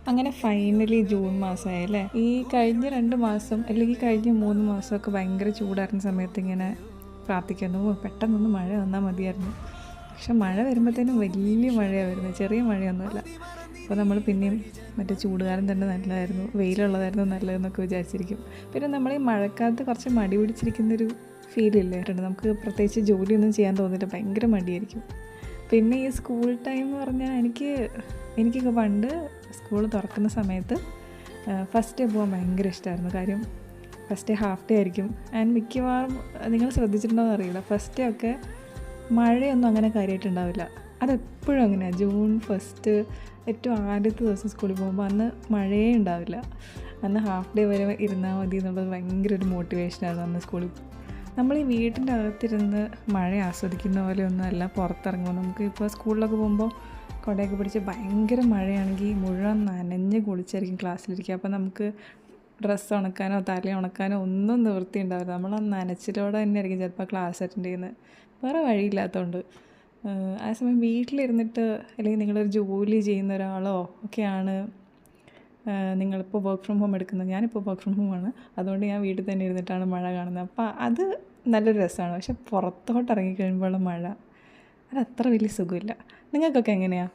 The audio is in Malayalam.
അങ്ങനെ ഫൈനലി ജൂൺ മാസമായി അല്ലേ. ഈ കഴിഞ്ഞ 2 മാസം അല്ലെങ്കിൽ കഴിഞ്ഞ 3 മാസമൊക്കെ ഭയങ്കര ചൂടായിരുന്ന സമയത്ത് ഇങ്ങനെ പ്രാർത്ഥിക്കുന്നു, പെട്ടെന്നൊന്ന് മഴ വന്നാൽ മതിയായിരുന്നു. പക്ഷെ മഴ വരുമ്പോഴത്തേനും വലിയ മഴയാണ് വരുന്നത്, ചെറിയ മഴയൊന്നുമില്ല. അപ്പോൾ നമ്മൾ പിന്നെയും മറ്റേ ചൂടുകാലം തന്നെ നല്ലതായിരുന്നു, വെയിലുള്ളതായിരുന്നു നല്ലതെന്നൊക്കെ വിചാരിച്ചിരിക്കും. പിന്നെ നമ്മൾ ഈ മഴക്കാലത്ത് കുറച്ച് മടി പിടിച്ചിരിക്കുന്നൊരു ഫീലില്ലേ, നമുക്ക് പ്രത്യേകിച്ച് ജോലിയൊന്നും ചെയ്യാൻ തോന്നില്ല, ഭയങ്കര മടിയായിരിക്കും. പിന്നെ ഈ സ്കൂൾ ടൈം എന്ന് പറഞ്ഞാൽ എനിക്കൊക്കെ പണ്ട് സ്കൂൾ തുറക്കുന്ന സമയത്ത് ഫസ്റ്റ് ഡേ പോകാൻ ഭയങ്കര ഇഷ്ടമായിരുന്നു. കാര്യം ഫസ്റ്റ് ഡേ ഹാഫ് ഡേ ആയിരിക്കും. ആൻഡ് മിക്കവാറും നിങ്ങൾ ശ്രദ്ധിച്ചിട്ടുണ്ടോ എന്ന് അറിയില്ല, ഫസ്റ്റ് ഡേ ഒക്കെ മഴയൊന്നും അങ്ങനെ കാര്യമായിട്ടുണ്ടാവില്ല. അതെപ്പോഴും അങ്ങനെയാണ്. ജൂൺ ഫസ്റ്റ് ഏറ്റവും ആദ്യത്തെ ദിവസം സ്കൂളിൽ പോകുമ്പോൾ അന്ന് മഴയേ ഉണ്ടാവില്ല. അന്ന് ഹാഫ് ഡേ വരെ ഇരുന്നാൽ മതി എന്നുള്ളത് ഭയങ്കര ഒരു മോട്ടിവേഷനായിരുന്നു അന്ന് സ്കൂളിൽ. നമ്മൾ ഈ വീട്ടിൻ്റെ അകത്തിരുന്ന് മഴ ആസ്വദിക്കുന്ന പോലെ ഒന്നുമല്ല പുറത്തിറങ്ങുമ്പോൾ. നമുക്ക് ഇപ്പോൾ സ്കൂളിലൊക്കെ പോകുമ്പോൾ കുടയൊക്കെ പിടിച്ച് ഭയങ്കര മഴയാണെങ്കിൽ മുഴുവൻ നനഞ്ഞ് കുളിച്ചായിരിക്കും ക്ലാസ്സിലിരിക്കുക. അപ്പോൾ നമുക്ക് ഡ്രസ്സ് ഉണക്കാനോ തല ഉണക്കാനോ ഒന്നും നിവൃത്തി ഉണ്ടാവില്ല. നമ്മൾ ആ നനച്ചിലോടെ തന്നെ ആയിരിക്കും ചിലപ്പോൾ ക്ലാസ് അറ്റൻഡ് ചെയ്യുന്നത്, വേറെ വഴിയില്ലാത്തതുകൊണ്ട്. അതേസമയം വീട്ടിലിരുന്നിട്ട് അല്ലെങ്കിൽ നിങ്ങളൊരു ജോലി ചെയ്യുന്ന ഒരാളോ ഒക്കെയാണ്, നിങ്ങളിപ്പോൾ വർക്ക് ഫ്രം ഹോം എടുക്കുന്നത്. ഞാനിപ്പോൾ വർക്ക് ഫ്രം ഹോം ആണ്, അതുകൊണ്ട് ഞാൻ വീട്ടിൽ തന്നെ ഇരുന്നിട്ടാണ് മഴ കാണുന്നത്. അപ്പോൾ അത് നല്ലൊരു രസമാണ്. പക്ഷെ പുറത്തോട്ട് ഇറങ്ങിക്കഴിയുമ്പോഴുള്ള മഴ അതത്ര വലിയ സുഖമില്ല. നിങ്ങൾക്കൊക്കെ എങ്ങനെയാണ്?